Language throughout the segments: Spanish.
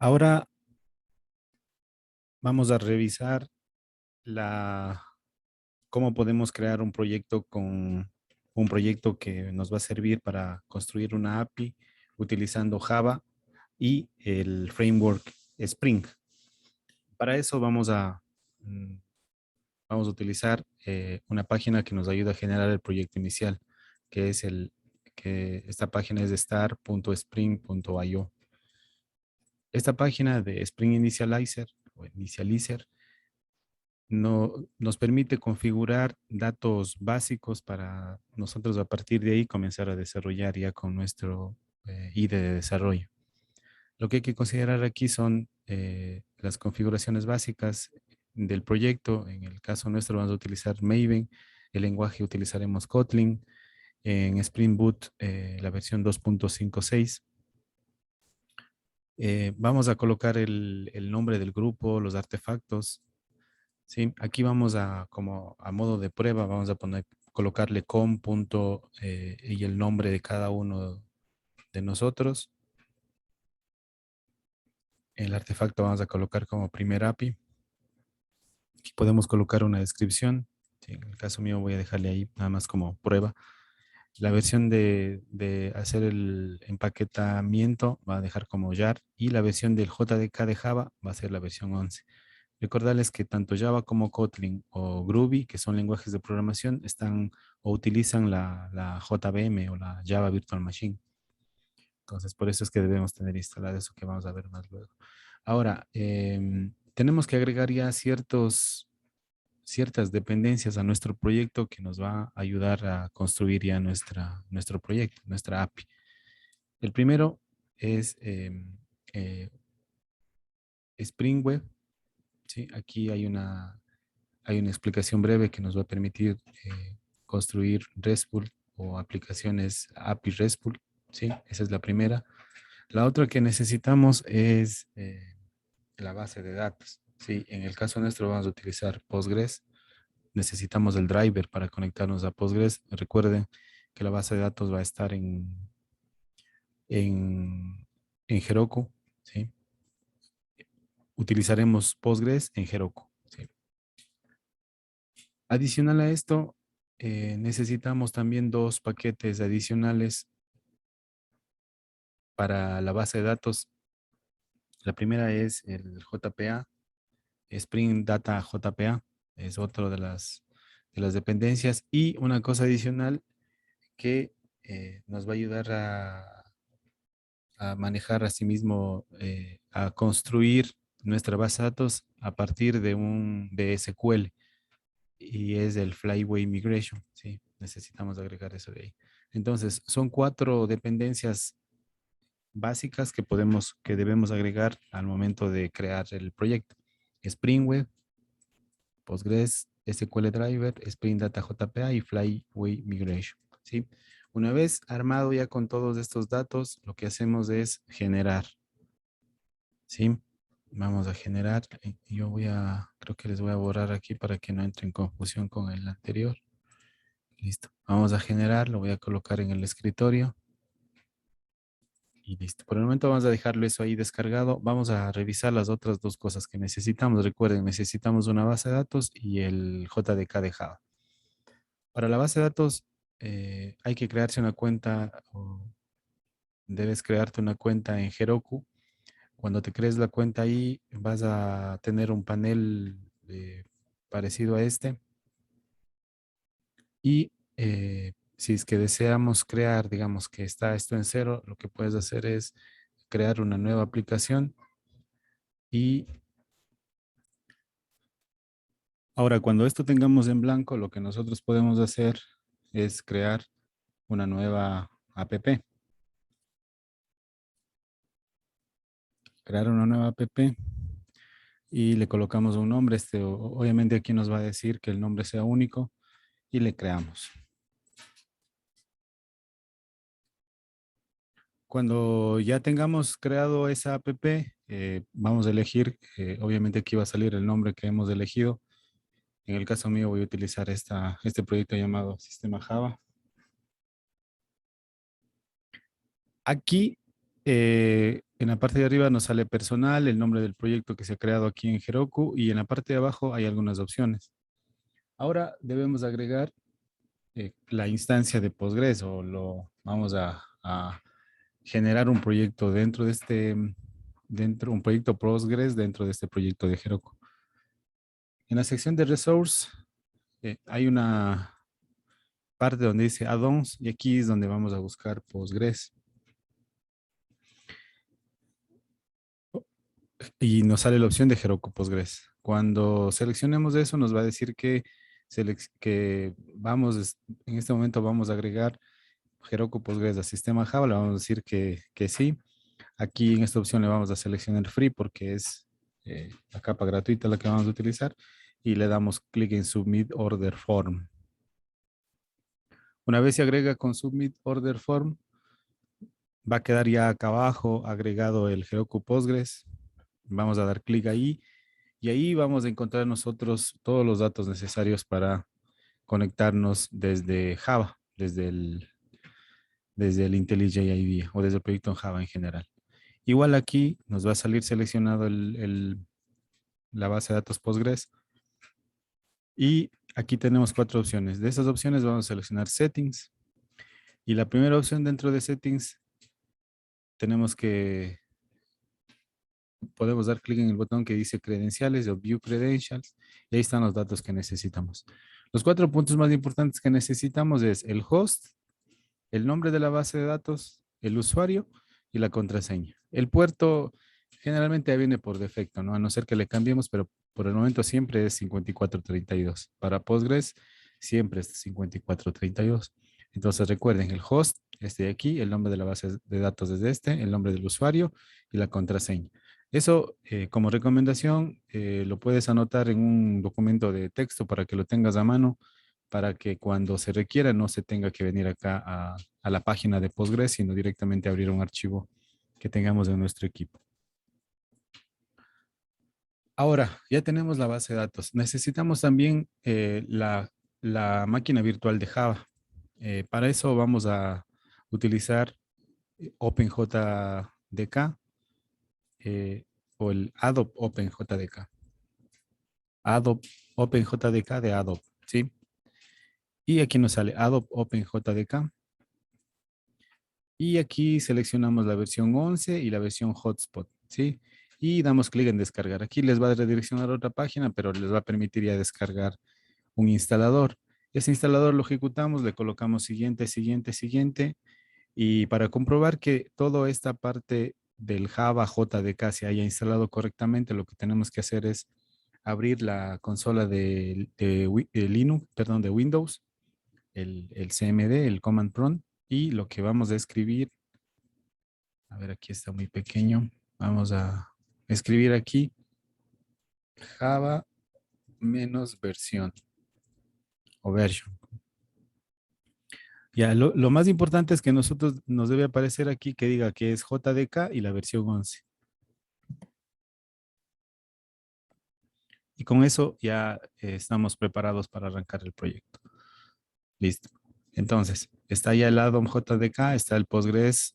Ahora vamos a revisar la, cómo podemos crear un proyecto con un proyecto que nos va a servir para construir una API utilizando Java y el framework Spring. Para eso mm, vamos a utilizar una página que nos ayuda a generar el proyecto inicial, que es esta página es de start.spring.io. Esta página de Spring Initializer o Initializer nos permite configurar datos básicos para nosotros a partir de ahí comenzar a desarrollar ya con nuestro IDE de desarrollo. Lo que hay que considerar aquí son las configuraciones básicas del proyecto. En el caso nuestro vamos a utilizar Maven, el lenguaje utilizaremos Kotlin, en Spring Boot la versión 2.56. Vamos a colocar el nombre del grupo, los artefactos. Sí, aquí vamos como a modo de prueba, vamos a colocarle com punto y el nombre de cada uno de nosotros. El artefacto vamos a colocar como primer API. Aquí podemos colocar una descripción. Sí, en el caso mío voy a dejarle ahí nada más como prueba. La versión de hacer el empaquetamiento va a dejar como jar y la versión del JDK de Java va a ser la versión 11. Recordarles que tanto Java como Kotlin o Groovy, que son lenguajes de programación, están o utilizan la JVM o la Java Virtual Machine. Entonces, por eso es que debemos tener instalado eso que vamos a ver más luego. Ahora, tenemos que agregar ya ciertas dependencias a nuestro proyecto que nos va a ayudar a construir ya nuestro proyecto, nuestra API. El primero es eh, Spring Web. ¿Sí? Aquí hay una explicación breve que nos va a permitir construir RESTful o aplicaciones API RESTful. ¿Sí? Esa es la primera. La otra que necesitamos es la base de datos. ¿Sí? En el caso nuestro vamos a utilizar Postgres. Necesitamos el driver para conectarnos a Postgres. Recuerden que la base de datos va a estar en, en Heroku. ¿Sí? Utilizaremos Postgres en Heroku. ¿Sí? Adicional a esto, necesitamos también dos paquetes adicionales para la base de datos. La primera es el JPA, Spring Data JPA, es otro de las dependencias. Y una cosa adicional que nos va a ayudar a manejar asimismo, a construir nuestra base de datos a partir de de SQL. Y es el Flyway Migration, ¿sí? Necesitamos agregar eso de ahí. Entonces, son cuatro dependencias básicas que debemos agregar al momento de crear el proyecto. Spring Web, Postgres, SQL Driver, Spring Data JPA y Flyway Migration, ¿sí? Una vez armado ya con todos estos datos, lo que hacemos es generar, ¿sí? Vamos a generar. Creo que les voy a borrar aquí para que no entre en confusión con el anterior. Listo. Vamos a generar, lo voy a colocar en el escritorio. Y listo. Por el momento vamos a dejarlo eso ahí descargado. Vamos a revisar las otras dos cosas que necesitamos. Recuerden, necesitamos una base de datos y el JDK de Java. Para la base de datos hay que crearse una cuenta o debes crearte una cuenta en Heroku. Cuando te crees la cuenta ahí vas a tener un panel parecido a este. Y si es que deseamos crear, digamos que está esto en cero, lo que puedes hacer es crear una nueva aplicación. Y ahora, cuando esto tengamos en blanco, lo que nosotros podemos hacer es crear una nueva app. Crear una nueva app y le colocamos un nombre. Obviamente aquí nos va a decir que el nombre sea único y le creamos. Cuando ya tengamos creado esa app, vamos a elegir, obviamente aquí va a salir el nombre que hemos elegido. En el caso mío voy a utilizar este proyecto llamado Sistema Java. Aquí En la parte de arriba nos sale personal, el nombre del proyecto que se ha creado aquí en Heroku y en la parte de abajo hay algunas opciones. Ahora debemos agregar la instancia de Postgres o vamos a generar un proyecto dentro de un proyecto Postgres dentro de este proyecto de Heroku. En la sección de Resource hay una parte donde dice Add-ons y aquí es donde vamos a buscar Postgres. Y nos sale la opción de Heroku Postgres. Cuando seleccionemos eso, nos va a decir que en este momento vamos a agregar Heroku Postgres al sistema Java. Le vamos a decir que sí. Aquí en esta opción le vamos a seleccionar Free porque es la capa gratuita la que vamos a utilizar. Y le damos clic en Submit Order Form. Una vez se agrega con Submit Order Form, va a quedar ya acá abajo agregado el Heroku Postgres. Vamos a dar clic ahí y ahí vamos a encontrar nosotros todos los datos necesarios para conectarnos desde Java, desde el IntelliJ IDEA o desde el proyecto en Java en general. Igual aquí nos va a salir seleccionado la base de datos Postgres y aquí tenemos 4 opciones. De esas opciones vamos a seleccionar Settings y la primera opción dentro de Settings podemos dar clic en el botón que dice credenciales o View Credentials y ahí están los datos que necesitamos. Los 4 puntos más importantes que necesitamos es el host, el nombre de la base de datos, el usuario y la contraseña. El puerto generalmente ya viene por defecto, ¿no? A no ser que le cambiemos, pero por el momento siempre es 5432. Para Postgres siempre es 5432. Entonces recuerden, el host, este de aquí, el nombre de la base de datos es este, el nombre del usuario y la contraseña. Eso, como recomendación, lo puedes anotar en un documento de texto para que lo tengas a mano, para que cuando se requiera no se tenga que venir acá a la página de Postgres, sino directamente abrir un archivo que tengamos en nuestro equipo. Ahora, ya tenemos la base de datos. Necesitamos también la máquina virtual de Java. Para eso vamos a utilizar OpenJDK o el Adobe OpenJDK. Adobe OpenJDK de Adobe, ¿sí? Y aquí nos sale Adobe OpenJDK. Y aquí seleccionamos la versión 11 y la versión hotspot, ¿sí? Y damos clic en descargar. Aquí les va a redireccionar a otra página, pero les va a permitir ya descargar un instalador. Ese instalador lo ejecutamos, le colocamos siguiente, siguiente, siguiente. Y para comprobar que toda esta parte del Java JDK se haya instalado correctamente, lo que tenemos que hacer es abrir la consola de Linux, perdón, de Windows, el CMD, el Command Prompt, y lo que vamos a escribir, a ver, aquí está muy pequeño, vamos a escribir aquí Java menos versión o version. Ya, lo más importante es que nosotros nos debe aparecer aquí que diga que es JDK y la versión 11. Y con eso ya estamos preparados para arrancar el proyecto. Listo. Entonces, está ya el add-on JDK, está el Postgres,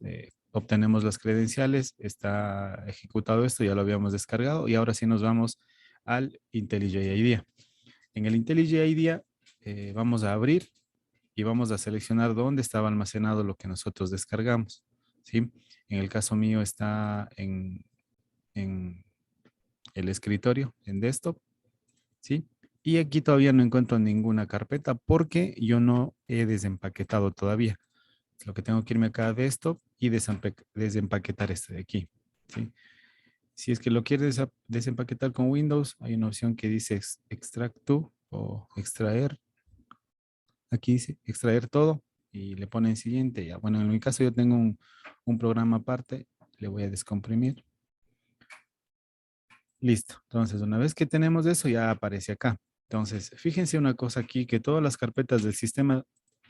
obtenemos las credenciales, está ejecutado esto, ya lo habíamos descargado y ahora sí nos vamos al IntelliJ IDEA. En el IntelliJ IDEA vamos a abrir y vamos a seleccionar dónde estaba almacenado lo que nosotros descargamos, ¿sí? En el caso mío está en el escritorio, en desktop, ¿sí? Y aquí todavía no encuentro ninguna carpeta porque yo no he desempaquetado todavía. Lo que tengo que irme acá a desktop y desempaquetar este de aquí, ¿sí? Si es que lo quieres desempaquetar con Windows, hay una opción que dice Extract to o extraer. Aquí dice extraer todo y le ponen siguiente. Ya. Bueno, en mi caso yo tengo un programa aparte, le voy a descomprimir. Listo. Entonces, una vez que tenemos eso, ya aparece acá. Entonces, fíjense una cosa aquí, que todas las carpetas del sistema,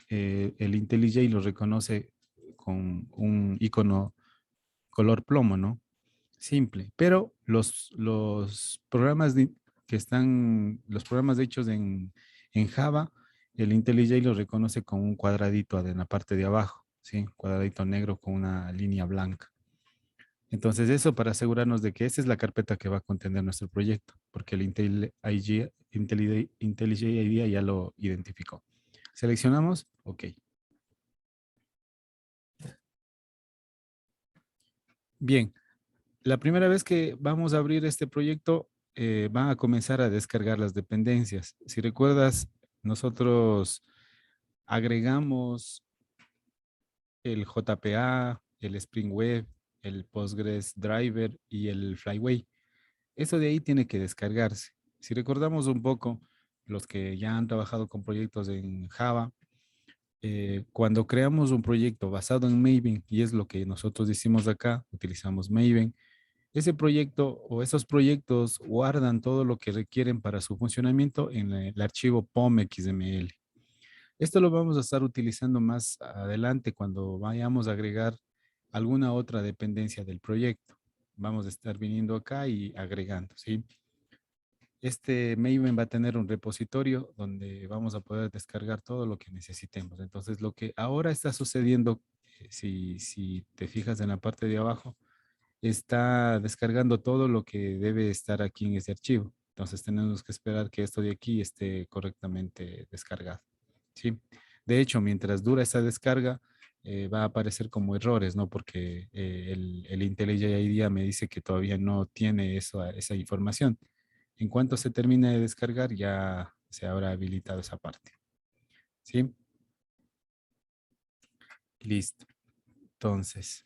el IntelliJ lo reconoce con un icono color plomo, ¿no? Simple. Pero los programas los programas hechos en Java, el IntelliJ lo reconoce con un cuadradito en la parte de abajo, ¿sí? Un cuadradito negro con una línea blanca. Entonces eso para asegurarnos de que esa es la carpeta que va a contener nuestro proyecto, porque el IntelliJ IDEA ya lo identificó. Seleccionamos, ok. Bien, la primera vez que vamos a abrir este proyecto, van a comenzar a descargar las dependencias. Si recuerdas, nosotros agregamos el JPA, el Spring Web, el Postgres Driver y el Flyway. Eso de ahí tiene que descargarse. Si recordamos un poco, los que ya han trabajado con proyectos en Java, cuando creamos un proyecto basado en Maven, y es lo que nosotros hicimos acá, utilizamos Maven, ese proyecto o esos proyectos guardan todo lo que requieren para su funcionamiento en el archivo POM.xml. Esto lo vamos a estar utilizando más adelante cuando vayamos a agregar alguna otra dependencia del proyecto. Vamos a estar viniendo acá y agregando, ¿sí? Este Maven va a tener un repositorio donde vamos a poder descargar todo lo que necesitemos. Entonces, lo que ahora está sucediendo, si te fijas en la parte de abajo, está descargando todo lo que debe estar aquí en ese archivo. Entonces, tenemos que esperar que esto de aquí esté correctamente descargado. ¿Sí? De hecho, mientras dura esa descarga, va a aparecer como errores, ¿no? Porque el IntelliJ IDEA me dice que todavía no tiene esa información. En cuanto se termine de descargar, ya se habrá habilitado esa parte. ¿Sí? Listo. Entonces,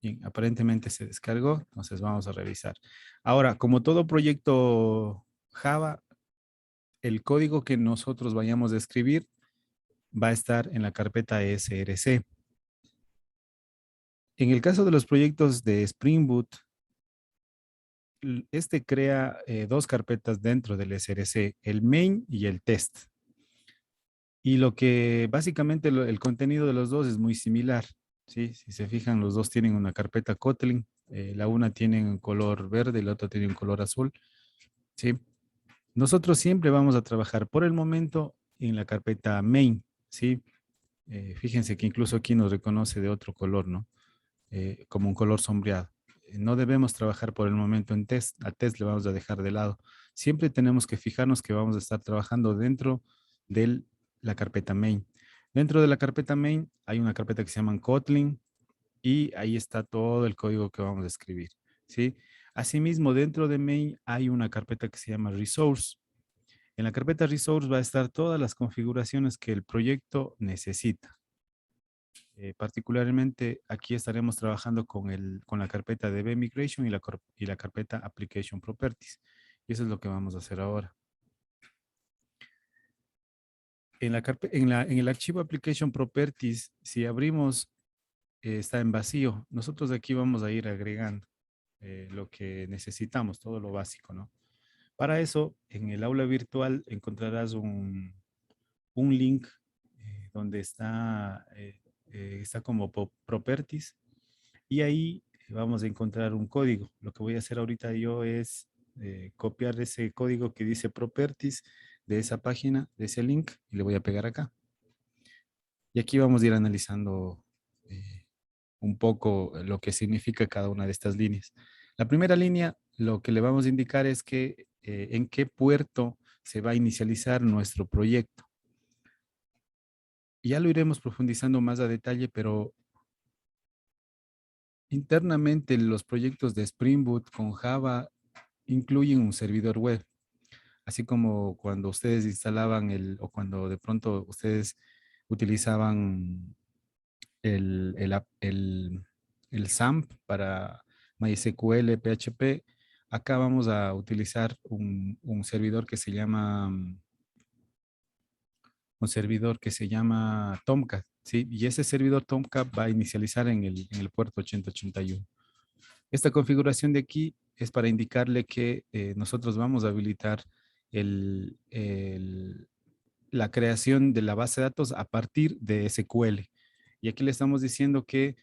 bien, aparentemente se descargó, entonces vamos a revisar. Ahora, como todo proyecto Java, el código que nosotros vayamos a escribir va a estar en la carpeta SRC. En el caso de los proyectos de Spring Boot, este crea dos carpetas dentro del SRC, el main y el test. Y lo que básicamente el contenido de los dos es muy similar. ¿Sí? Si se fijan, los dos tienen una carpeta Kotlin. La una tiene un color verde y la otra tiene un color azul. ¿Sí? Nosotros siempre vamos a trabajar por el momento en la carpeta main. ¿Sí? Fíjense que incluso aquí nos reconoce de otro color, ¿no? Como un color sombreado. No debemos trabajar por el momento en test. A test le vamos a dejar de lado. Siempre tenemos que fijarnos que vamos a estar trabajando dentro de la carpeta main. Dentro de la carpeta main hay una carpeta que se llama Kotlin y ahí está todo el código que vamos a escribir. ¿Sí? Asimismo, dentro de main hay una carpeta que se llama resource. En la carpeta resource va a estar todas las configuraciones que el proyecto necesita. Particularmente aquí estaremos trabajando con la carpeta DB Migration y la carpeta Application Properties. Y eso es lo que vamos a hacer ahora. En el archivo Application Properties, si abrimos, está en vacío. Nosotros aquí vamos a ir agregando lo que necesitamos, todo lo básico, ¿no? Para eso, en el aula virtual encontrarás un link donde está como Properties. Y ahí vamos a encontrar un código. Lo que voy a hacer ahorita yo es copiar ese código que dice properties de esa página, de ese link, y le voy a pegar acá. Y aquí vamos a ir analizando un poco lo que significa cada una de estas líneas. La primera línea, lo que le vamos a indicar es que en qué puerto se va a inicializar nuestro proyecto. Y ya lo iremos profundizando más a detalle, pero internamente los proyectos de Spring Boot con Java incluyen un servidor web, así como cuando ustedes instalaban o cuando de pronto ustedes utilizaban el SAMP para MySQL, PHP. Acá vamos a utilizar un servidor que se llama Tomcat, ¿sí? Y ese servidor Tomcat va a inicializar en el puerto 8081. Esta configuración de aquí es para indicarle que nosotros vamos a habilitar la creación de la base de datos a partir de SQL. Y aquí le estamos diciendo que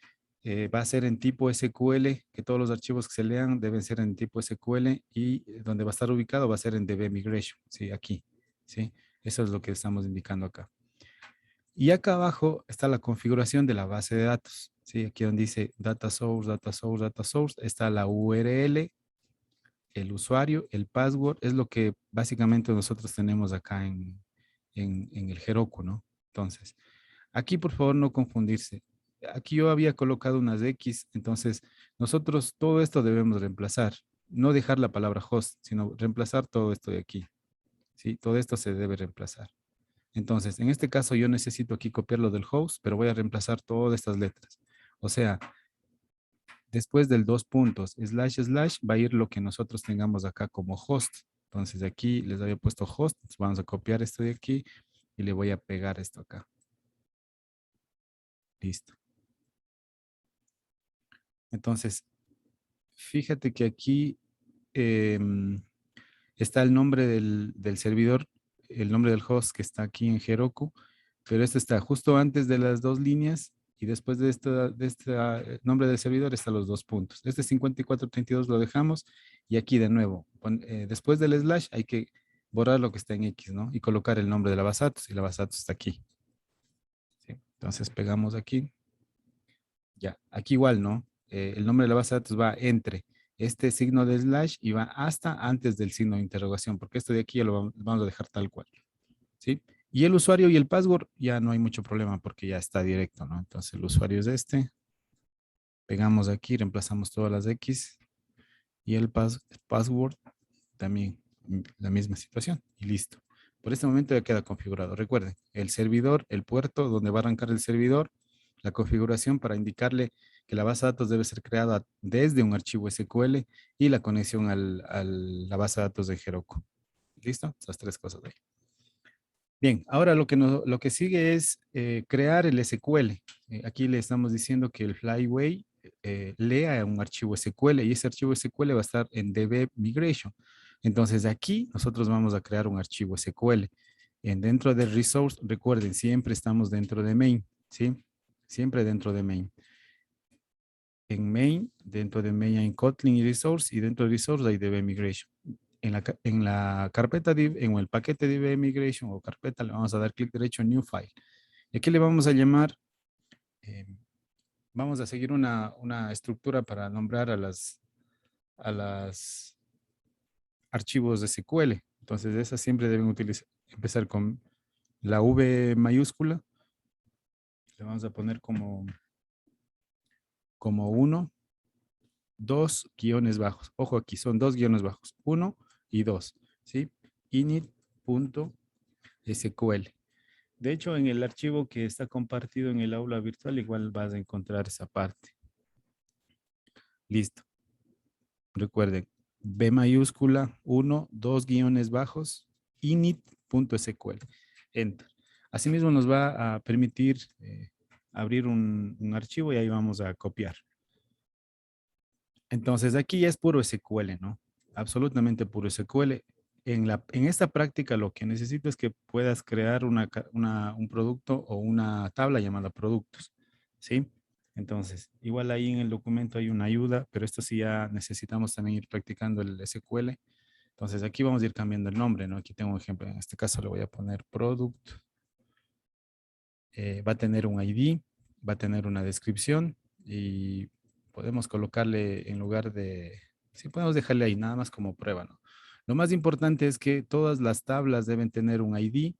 va a ser en tipo SQL, que todos los archivos que se lean deben ser en tipo SQL y donde va a estar ubicado va a ser en DB Migration, ¿sí? Aquí, ¿sí? Eso es lo que estamos indicando acá. Y acá abajo está la configuración de la base de datos. Sí, aquí donde dice data source, data source, data source, está la URL, el usuario, el password, es lo que básicamente nosotros tenemos acá en el Heroku, ¿no? Entonces, aquí por favor no confundirse. Aquí yo había colocado unas X, entonces nosotros todo esto debemos reemplazar. No dejar la palabra host, sino reemplazar todo esto de aquí. ¿Sí? Todo esto se debe reemplazar. Entonces, en este caso yo necesito aquí copiarlo del host, pero voy a reemplazar todas estas letras. O sea, después del dos puntos, slash, slash, va a ir lo que nosotros tengamos acá como host. Entonces, aquí les había puesto host. Entonces, vamos a copiar esto de aquí y le voy a pegar esto acá. Listo. Entonces, fíjate que aquí está el nombre del servidor, el nombre del host que está aquí en Heroku, pero este está justo antes de las dos líneas y después de este nombre del servidor están los dos puntos. Este 5432 lo dejamos y aquí de nuevo, después del slash hay que borrar lo que está en X, ¿no? Y colocar el nombre de la base de datos y la base de datos está aquí. ¿Sí? Entonces pegamos aquí. Ya, aquí igual, ¿no? El nombre de la base de datos va entre este signo de slash y va hasta antes del signo de interrogación, porque esto de aquí ya lo vamos a dejar tal cual, ¿sí? Y el usuario y el password ya no hay mucho problema porque ya está directo, ¿no? Entonces el usuario es este, pegamos aquí, reemplazamos todas las X y el password también la misma situación y listo. Por este momento ya queda configurado. Recuerden, el servidor, el puerto donde va a arrancar el servidor, la configuración para indicarle que la base de datos debe ser creada desde un archivo SQL y la conexión a la base de datos de Heroku. ¿Listo? Esas tres cosas de ahí. Bien, ahora lo que sigue es crear el SQL. Aquí le estamos diciendo que el Flyway lea un archivo SQL y ese archivo SQL va a estar en DB Migration. Entonces aquí nosotros vamos a crear un archivo SQL. Dentro de Resource, recuerden, siempre estamos dentro de Main, ¿sí? Siempre dentro de Main. En Main, dentro de Main hay Kotlin y Resource y dentro de Resource hay DB Migration. En la carpeta div, en el paquete DB Migration o carpeta, le vamos a dar clic derecho en New File. Y aquí le vamos a llamar, eh, vamos a seguir una estructura para nombrar a las archivos de SQL. Entonces, esas siempre deben empezar con la V mayúscula. Le vamos a poner como 1, 2 guiones bajos. Ojo aquí, son 2 guiones bajos. 1 y 2, ¿sí? init.sql. De hecho, en el archivo que está compartido en el aula virtual, igual vas a encontrar esa parte. Listo. Recuerden, B mayúscula, 1, 2 guiones bajos, init.sql. Enter. Asimismo nos va a permitir abrir un archivo y ahí vamos a copiar. Entonces, aquí ya es puro SQL, ¿no? Absolutamente puro SQL. En esta práctica lo que necesito es que puedas crear un producto o una tabla llamada productos, ¿sí? Entonces, igual ahí en el documento hay una ayuda, pero esto sí ya necesitamos también ir practicando el SQL. Entonces, aquí vamos a ir cambiando el nombre, ¿no? Aquí tengo un ejemplo, en este caso le voy a poner product. Va a tener un ID, va a tener una descripción y podemos colocarle en lugar de, sí podemos dejarle ahí nada más como prueba, ¿no? Lo más importante es que todas las tablas deben tener un ID.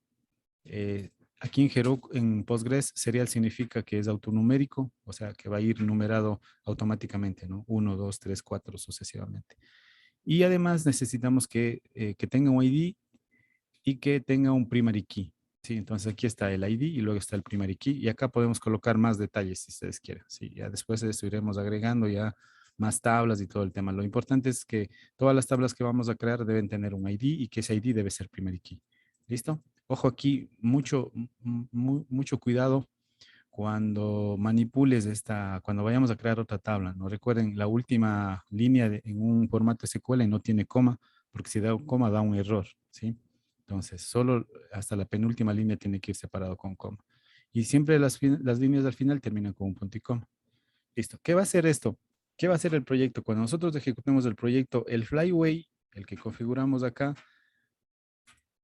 Eh, Aquí en Heroku, en Postgres, serial significa que es autonumérico, o sea, que va a ir numerado automáticamente, ¿no? 1, 2, 3, 4 sucesivamente. Y además necesitamos que tenga un ID y que tenga un primary key. Sí, entonces aquí está el ID y luego está el primary key y acá podemos colocar más detalles si ustedes quieren. Sí, ya después de esto iremos agregando ya más tablas y todo el tema. Lo importante es que todas las tablas que vamos a crear deben tener un ID y que ese ID debe ser primary key. ¿Listo? Ojo aquí, mucho cuidado cuando manipules cuando vayamos a crear otra tabla. ¿No? Recuerden, la última línea en un formato SQL no tiene coma, porque si da un coma da un error, ¿sí? Entonces, solo hasta la penúltima línea tiene que ir separado con coma. Y siempre las líneas al final terminan con un punto y coma. Listo. ¿Qué va a hacer esto? ¿Qué va a hacer el proyecto? Cuando nosotros ejecutemos el proyecto, el Flyway, el que configuramos acá,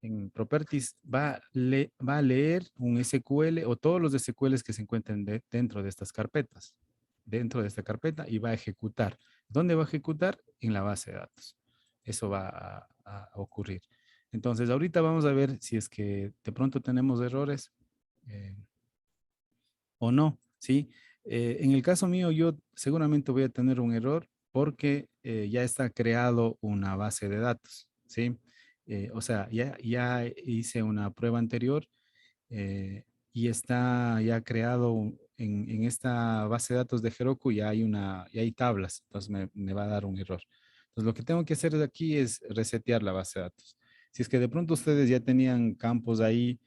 en Properties va a leer un SQL o todos los SQLs que se encuentren dentro de estas carpetas. dentro de esta carpeta y va a ejecutar. ¿Dónde va a ejecutar? En la base de datos. Eso va a ocurrir. Entonces, ahorita vamos a ver si es que de pronto tenemos errores eh, o no, ¿sí? En el caso mío, yo seguramente voy a tener un error porque ya está creado una base de datos, ¿sí? O sea, ya hice una prueba anterior y está ya creado en esta base de datos de Heroku, ya hay tablas, entonces me va a dar un error. Entonces, lo que tengo que hacer de aquí es resetear la base de datos. Si es que de pronto ustedes ya tenían campos ahí,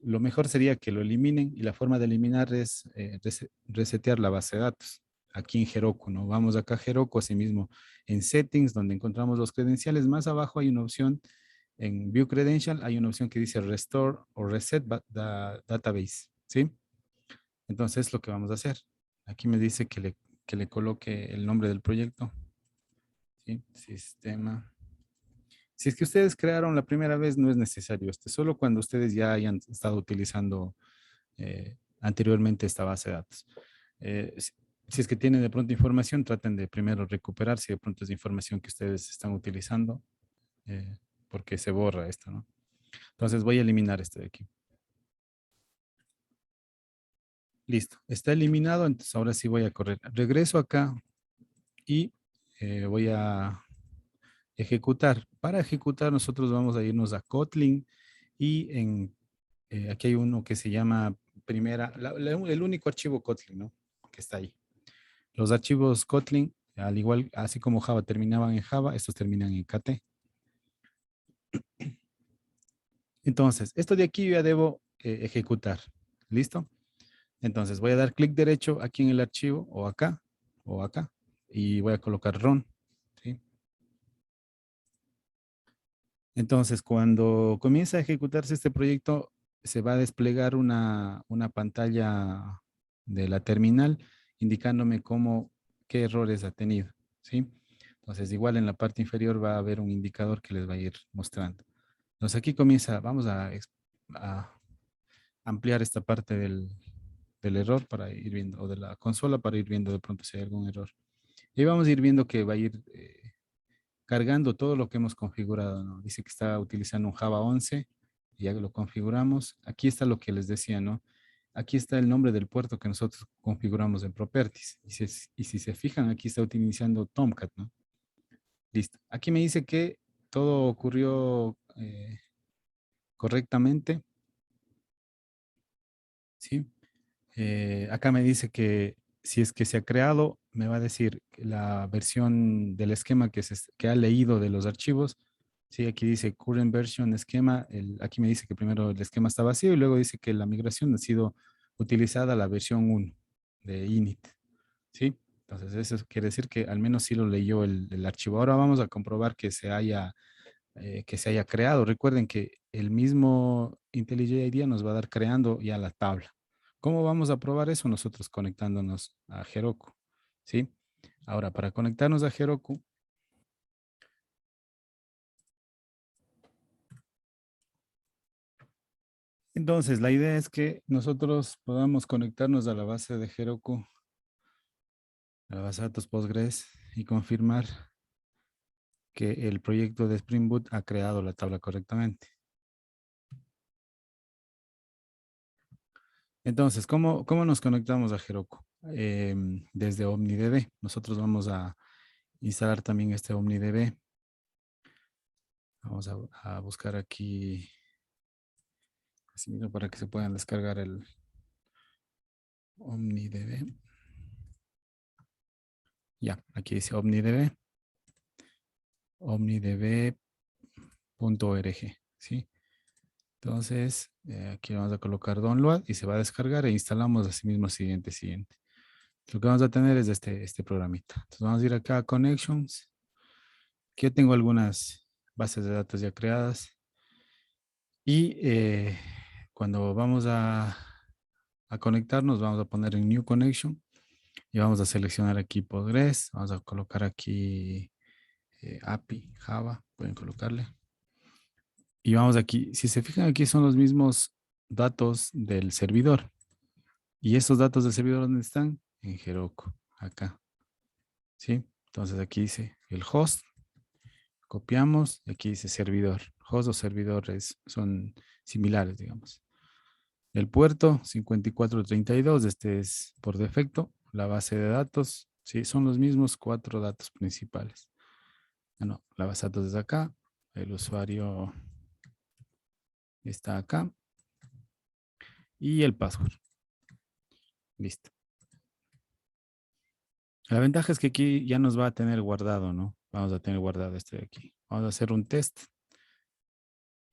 lo mejor sería que lo eliminen y la forma de eliminar es resetear la base de datos. Aquí en Heroku, ¿no? Vamos acá a Heroku, asimismo en Settings, donde encontramos los credenciales. Más abajo hay una opción, en View Credential, hay una opción que dice Restore o Reset Database, ¿sí? Entonces, es lo que vamos a hacer. Aquí me dice que le coloque el nombre del proyecto, ¿sí? Sistema. Si es que ustedes crearon la primera vez, no es necesario este, solo cuando ustedes ya hayan estado utilizando anteriormente esta base de datos. Si es que tienen de pronto información, traten de primero recuperar si de pronto es información que ustedes están utilizando, eh, porque se borra esto, ¿no? Entonces voy a eliminar este de aquí. Listo, está eliminado, entonces ahora sí voy a correr. Regreso acá y voy a ejecutar. Para ejecutar nosotros vamos a irnos a Kotlin y aquí hay uno que se llama el único archivo Kotlin, ¿no? Que está ahí. Los archivos Kotlin, al igual, así como Java terminaban en Java, estos terminan en KT. Entonces, esto de aquí yo ya debo ejecutar. ¿Listo? Entonces, voy a dar clic derecho aquí en el archivo o acá, y voy a colocar run. ¿Sí? Entonces, cuando comienza a ejecutarse este proyecto, se va a desplegar una pantalla de la terminal indicándome qué errores ha tenido, ¿sí? Entonces, igual en la parte inferior va a haber un indicador que les va a ir mostrando. Entonces, aquí comienza, vamos a ampliar esta parte del error para ir viendo, o de la consola para ir viendo de pronto si hay algún error. Y vamos a ir viendo que va a ir cargando todo lo que hemos configurado, ¿no? Dice que está utilizando un Java 11, ya lo configuramos. Aquí está lo que les decía, ¿no? Aquí está el nombre del puerto que nosotros configuramos en Properties. Y si se fijan, aquí está utilizando Tomcat, ¿no? Listo. Aquí me dice que todo ocurrió correctamente, ¿sí? Acá me dice que si es que se ha creado, me va a decir que la versión del esquema que ha leído de los archivos. Sí, aquí dice current version esquema. Aquí me dice que primero el esquema está vacío y luego dice que la migración ha sido utilizada la versión 1 de init. ¿Sí? Entonces eso quiere decir que al menos sí lo leyó el archivo. Ahora vamos a comprobar que se haya creado. Recuerden que el mismo IntelliJ IDEA nos va a dar creando ya la tabla. ¿Cómo vamos a probar eso? Nosotros conectándonos a Heroku, ¿sí? Ahora, para conectarnos a Heroku, entonces la idea es que nosotros podamos conectarnos a la base de Heroku, a la base de datos Postgres y confirmar que el proyecto de Spring Boot ha creado la tabla correctamente. Entonces, ¿cómo nos conectamos a Heroku? Desde OmniDB. Nosotros vamos a instalar también este OmniDB. Vamos a buscar aquí, así mismo para que se puedan descargar el OmniDB. Ya, aquí dice OmniDB, omnidb.org, ¿sí? Entonces, aquí vamos a colocar download y se va a descargar e instalamos así mismo siguiente. Lo que vamos a tener es este programita. Entonces vamos a ir acá a Connections. Aquí yo tengo algunas bases de datos ya creadas. Y cuando vamos a conectarnos, vamos a poner en New Connection y vamos a seleccionar aquí Postgres. Vamos a colocar aquí API, Java, pueden colocarle. Y vamos aquí, si se fijan aquí son los mismos datos del servidor. ¿Y esos datos del servidor dónde están? en Heroku, acá. ¿Sí? Entonces aquí dice el host, copiamos, y aquí dice servidor. Host o servidores son similares, digamos. El puerto 5432, este es por defecto. La base de datos, sí, son los mismos 4 datos principales. Bueno, la base de datos es acá, el usuario está acá y el password. Listo. La ventaja es que aquí ya nos va a tener guardado, ¿no? Vamos a tener guardado este de aquí. Vamos a hacer un test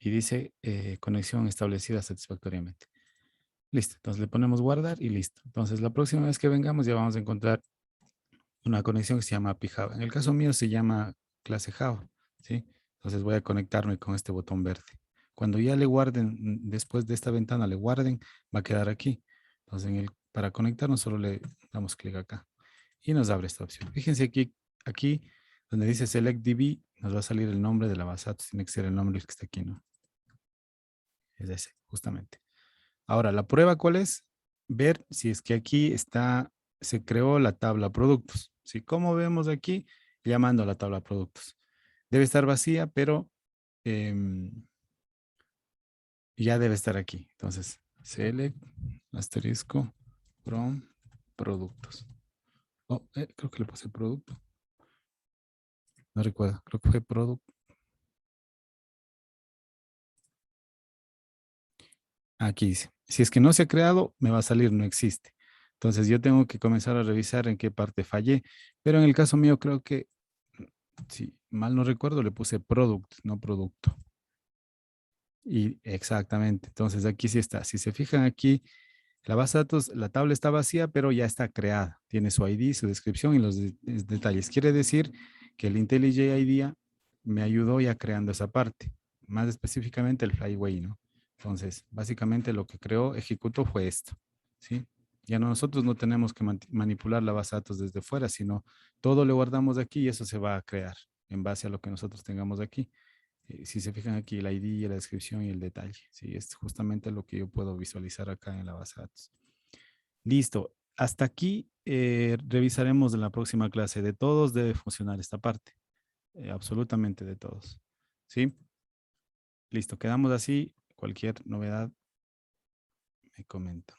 y dice conexión establecida satisfactoriamente. Listo. Entonces le ponemos guardar y listo. Entonces la próxima vez que vengamos ya vamos a encontrar una conexión que se llama API Java. En el caso mío se llama clase Java, ¿sí? Entonces voy a conectarme con este botón verde. Cuando ya le guarden, después de esta ventana le guarden, va a quedar aquí. Entonces para conectarnos solo le damos clic acá y nos abre esta opción. Fíjense aquí donde dice Select DB, nos va a salir el nombre de la base de datos. Tiene que ser el nombre que está aquí, ¿no? Es ese, justamente. Ahora, la prueba, ¿cuál es? Ver si es que aquí se creó la tabla productos. ¿Sí? Como vemos aquí, llamando a la tabla productos. Debe estar vacía, pero ya debe estar aquí. Entonces, select, asterisco, from, productos. Oh, creo que le puse producto. No recuerdo, creo que fue producto. Aquí dice, si es que no se ha creado, me va a salir no existe. Entonces yo tengo que comenzar a revisar en qué parte fallé, pero en el caso mío creo que, si mal no recuerdo, le puse product, no producto. Y exactamente, entonces aquí sí está. Si se fijan aquí, la base de datos, la tabla está vacía, pero ya está creada. Tiene su ID, su descripción y los detalles. Quiere decir que el IntelliJ IDEA me ayudó ya creando esa parte. Más específicamente el Flyway, ¿no? Entonces, básicamente lo que creó, ejecutó fue esto, ¿sí? Ya nosotros no tenemos que manipular la base de datos desde fuera, sino todo lo guardamos aquí y eso se va a crear en base a lo que nosotros tengamos aquí. Si se fijan aquí, el ID, la descripción y el detalle, ¿sí? Es justamente lo que yo puedo visualizar acá en la base de datos. Listo. Hasta aquí revisaremos en la próxima clase. De todos debe funcionar esta parte. Absolutamente de todos. ¿Sí? Listo. Quedamos así. Cualquier novedad me comenta.